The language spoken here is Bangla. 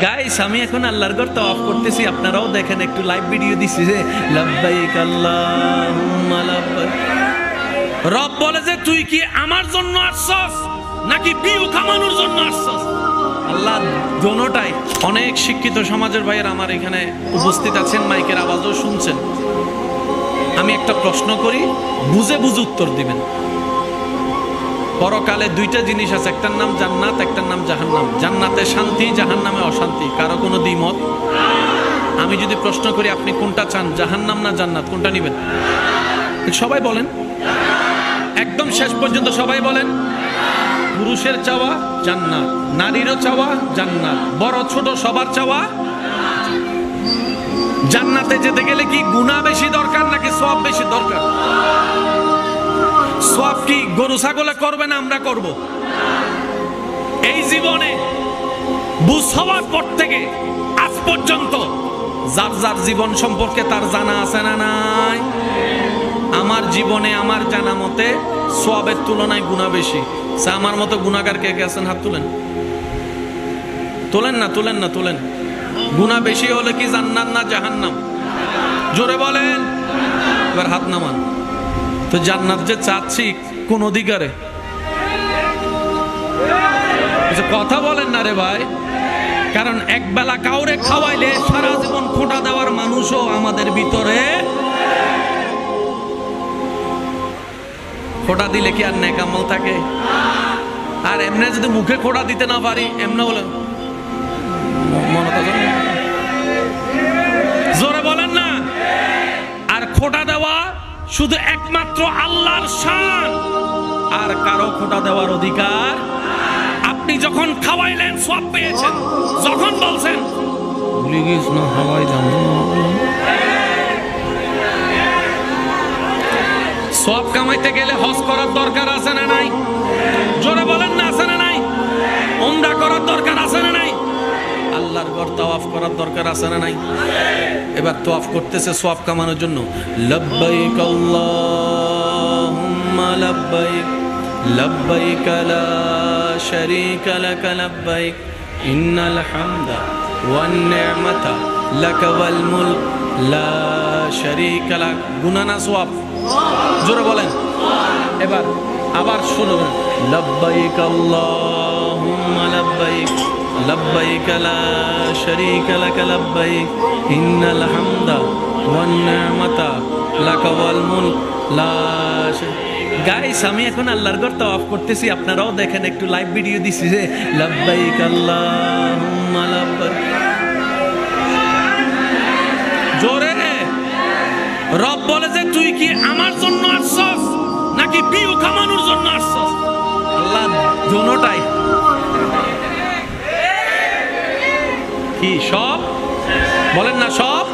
গাইস আমি এখন আল্লাহর ঘর তাওয়াফ করতেছি, আপনারাও দেখেন, একটু লাইভ ভিডিও দিছি যে লাব্বাইক আল্লাহুম্মা লাব্বাইক। রব বলে যে তুই কি আমার জন্য আসছস নাকি বিউ কামানোর জন্য আসছস? আল্লাহ দোনোটাই। অনেক শিক্ষিত সমাজের ভাইয়ের আমার এখানে উপস্থিত আছেন, মাইকের আওয়াজও শুনছেন। আমি একটা প্রশ্ন করি, বুঝে বুঝে উত্তর দিবেন। পরকালে দুইটা জিনিস আছে, একটার নাম জান্নাত, একটার নাম জাহান্নাম। জান্নাতে শান্তি, জাহান্নামে অশান্তি। কারো কোনো দ্বিমত? আমি যদি প্রশ্ন করি আপনি কোনটা চান, জাহান্নাম না জান্নাত, কোনটা নেবেন? সবাই বলেন, একদম শেষ পর্যন্ত সবাই বলেন। পুরুষের চাওয়া জান্নাত, নারীরও চাওয়া জান্নাত, বড় ছোট সবার চাওয়া। জান্নাতে যেতে গেলে কি গুনাহ বেশি দরকার নাকি সওয়াব বেশি দরকার? সওয়াব কি গরু ছাগলে করবে না আমরা করব? এই জীবনে বুঝ হওয়ার পর থেকে আজ পর্যন্ত যার যার জীবন সম্পর্কে তার জানা আছে না নাই? আমার জীবনে আমার জানা মতে সওয়াবের তুলনায় গুনাহ বেশি। আমার মতো গুনাহগার কে কে আছেন? হাত তুলেন। তোলেন না, তোলেন না, তোলেন। গুনাহ বেশি হলে কি জান্নাত না জাহান্নাম? জোরে বলেন। এবার হাত নামান। তো জান্নাত যে চাচ্ছি কোন অধিকারে? কথা বলেন না রে ভাই। কারণ একবেলা কাউরে খাওয়াইলে সারা জীবন খোঁটা দেওয়ার মানুষও আমাদের ভিতরে। খোঁটা দিলে কি আর নেক আমল থাকে? আর এমনি যদি মুখে খোঁটা দিতে না পারি, এমনি বলে জোরে বলেন না। আর খোঁটা দেওয়া শুধু একমাত্র আল্লাহর শান, আর কারো খোঁটা দেওয়ার অধিকার। আপনি যখন খাওয়াইলেন সওয়াব পেয়েছেন, যখন বলছেন ভুলে গেছ না হাওয়াই দাম, সওয়াব কামাইতে গেলে হজ করার দরকার আছে না নাই? জোরে বলেন না, আছে না নাই? উমরা করার দরকার আছে না নাই? আল্লাহর ঘর তাওয়াফ করার দরকার আছে না নাই? এবার তাওয়াফ করতেছে সওয়াব কামানোর জন্য। লাব্বাইক আল্লাহুম্মা লাব্বাইক লাব্বাইক লা শারীকা লাক লাব্বাইক ইন্নাল হামদা ওয়ান নি'মাতা লাক ওয়াল মুলক লা শারীকা লাক। গুনাহ না সওয়াব? জোরে বলেন। এবার আবার শুনুন। লাব্বাইক আল্লাহুম্মা লাব্বাইক লাব্বাইক লা শারীকা লাক লাব্বাইক ইন্নাল হামদা ওয়ান নি'মাতা লাক ওয়াল মুলক লা। গাইস আমি এখন আল্লাহর ঘর তাওয়াফ করতেছি, আপনারাও দেখেন, একটু লাইভ ভিডিও দিছি যে লাব্বাইক আল্লাহুম্মা লাব্বাইক। জোরে। রব বলে যে তুই কি আমার জন্য আসছস নাকি বিউ কামানোর জন্য আসছস? আল্লাহ দোনোটাই। কি সব? বলেন না সব।